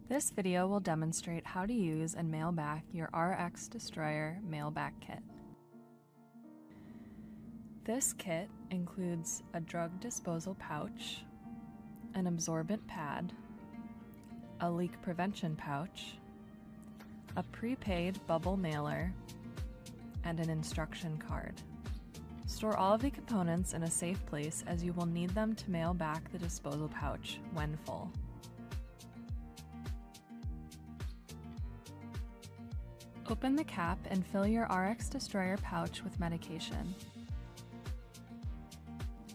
This video will demonstrate how to use and mail back your RX Destroyer mail-back kit. This kit includes a drug disposal pouch, an absorbent pad, a leak prevention pouch, a prepaid bubble mailer, and an instruction card. Store all of the components in a safe place as you will need them to mail back the disposal pouch when full. Open the cap and fill your RX Destroyer pouch with medication.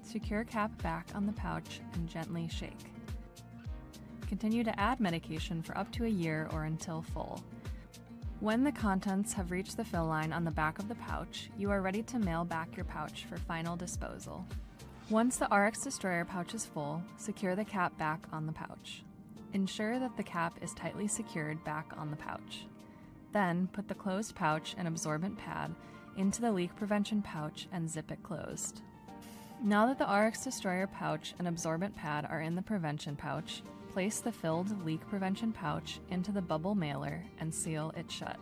Secure cap back on the pouch and gently shake. Continue to add medication for up to a year or until full. When the contents have reached the fill line on the back of the pouch, you are ready to mail back your pouch for final disposal. Once the RX Destroyer pouch is full, secure the cap back on the pouch. Ensure that the cap is tightly secured back on the pouch. Then, put the closed pouch and absorbent pad into the leak prevention pouch and zip it closed. Now that the RX Destroyer pouch and absorbent pad are in the prevention pouch, place the filled leak prevention pouch into the bubble mailer and seal it shut.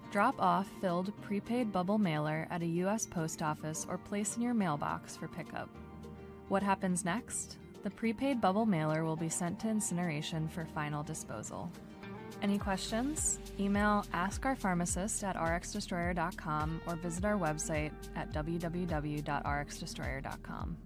Drop off filled prepaid bubble mailer at a U.S. post office or place in your mailbox for pickup. What happens next? The prepaid bubble mailer will be sent to incineration for final disposal. Any questions? Email askourpharmacist@rxdestroyer.com or visit our website at www.rxdestroyer.com.